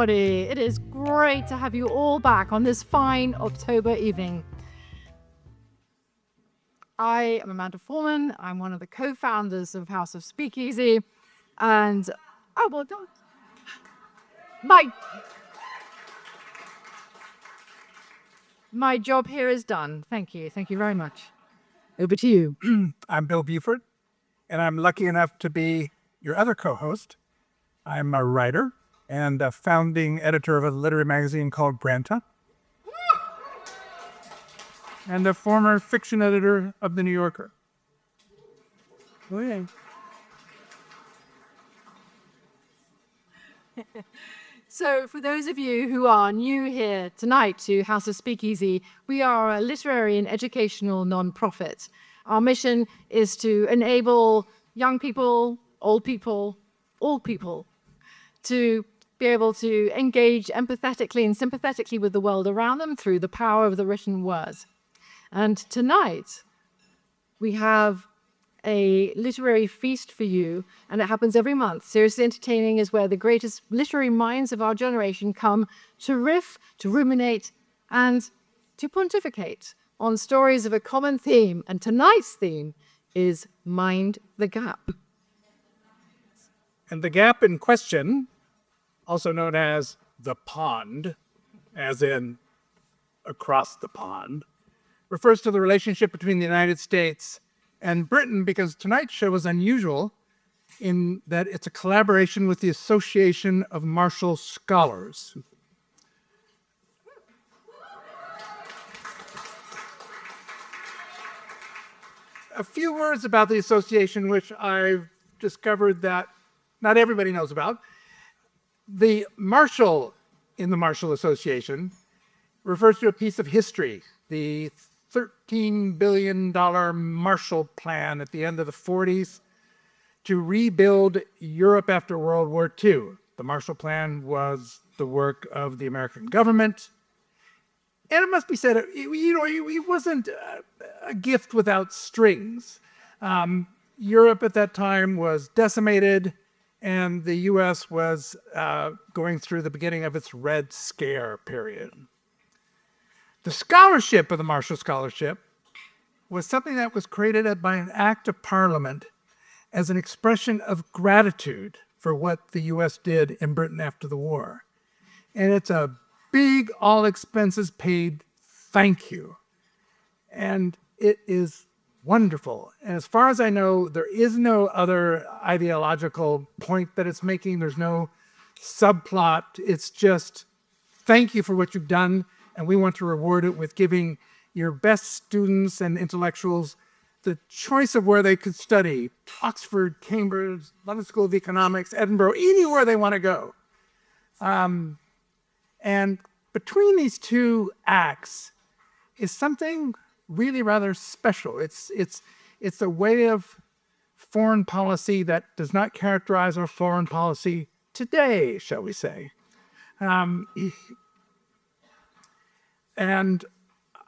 everybody. It is great to have you all back on this fine October evening. I am Amanda Foreman. I'm one of the co-founders of House of SpeakEasy. And, oh, well, don't. My job here is done. Thank you. Thank you very much. Over to you. I'm Bill Buford, and I'm lucky enough to be your other co-host. I'm a writer and a founding editor of a literary magazine called Granta, and a former fiction editor of The New Yorker. Oh, yeah. So for those of you who are new here tonight to House of SpeakEasy, we are a literary and educational nonprofit. Our mission is to enable young people, old people, all people, to be able to engage empathetically and sympathetically with the world around them through the power of the written word. And tonight, we have a literary feast for you, and it happens every month. Seriously Entertaining is where the greatest literary minds of our generation come to riff, to ruminate, and to pontificate on stories of a common theme. And tonight's theme is Mind the Gap. And the gap in question, also known as the pond, as in across the pond, refers to the relationship between the United States and Britain, because tonight's show is unusual in that it's a collaboration with the Association of Marshall Scholars. A few words about the association, which I've discovered that not everybody knows about. The Marshall in the Marshall Association refers to a piece of history, the $13 billion Marshall Plan at the end of the 40s to rebuild Europe after World War II. The Marshall Plan was the work of the American government. And it must be said, it wasn't a gift without strings. Europe at that time was decimated, and the US was going through the beginning of its Red Scare period. The scholarship of the Marshall Scholarship was something that was created by an act of Parliament as an expression of gratitude for what the US did in Britain after the war. And it's a big, all expenses paid thank you. And it is wonderful. And as far as I know, there is no other ideological point that it's making. There's no subplot. It's just thank you for what you've done, and we want to reward it with giving your best students and intellectuals the choice of where they could study: Oxford, Cambridge, London School of Economics, Edinburgh, anywhere they want to go. And between these two acts is something really rather special. It's a way of foreign policy that does not characterize our foreign policy today, shall we say. And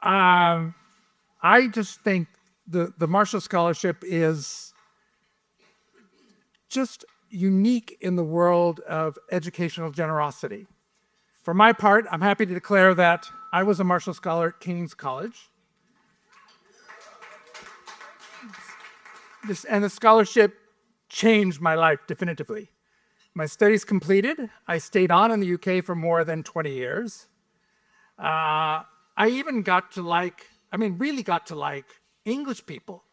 I just think the Marshall Scholarship is just unique in the world of educational generosity. For my part, I'm happy to declare that I was a Marshall Scholar at King's College. And the scholarship changed my life definitively. My studies completed, I stayed on in the UK for more than 20 years. I even really got to like English people.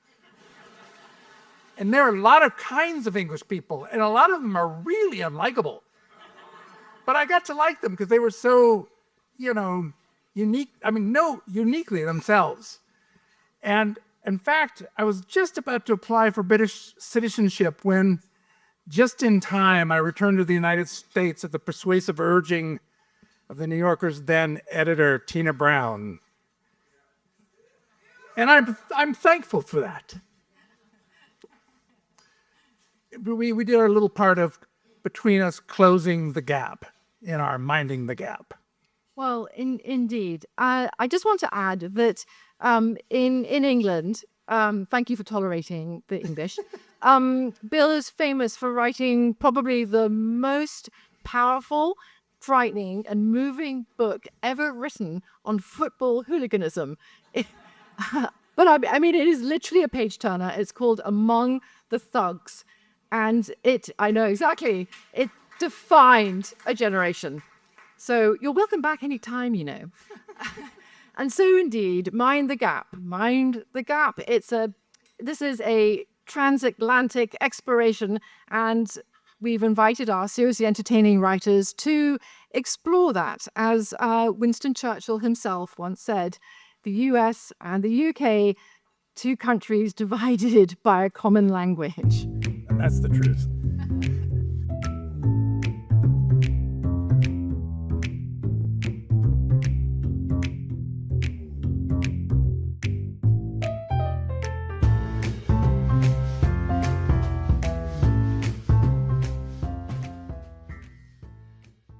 And there are a lot of kinds of English people, and a lot of them are really unlikable. But I got to like them because they were so, unique, uniquely themselves. And in fact, I was just about to apply for British citizenship when, just in time, I returned to the United States at the persuasive urging of the New Yorker's then editor, Tina Brown. And I'm thankful for that. We did our little part of between us closing the gap in our minding the gap. Well, indeed. I just want to add that in England, thank you for tolerating the English, Bill is famous for writing probably the most powerful, frightening and moving book ever written on football hooliganism. But I mean, it is literally a page turner. It's called Among the Thugs. And I know exactly, it defined a generation. So you're welcome back anytime, you know. And so indeed, Mind the Gap. Mind the Gap. This is a transatlantic exploration, and we've invited our seriously entertaining writers to explore that. As Winston Churchill himself once said, the US and the UK, two countries divided by a common language. That's the truth.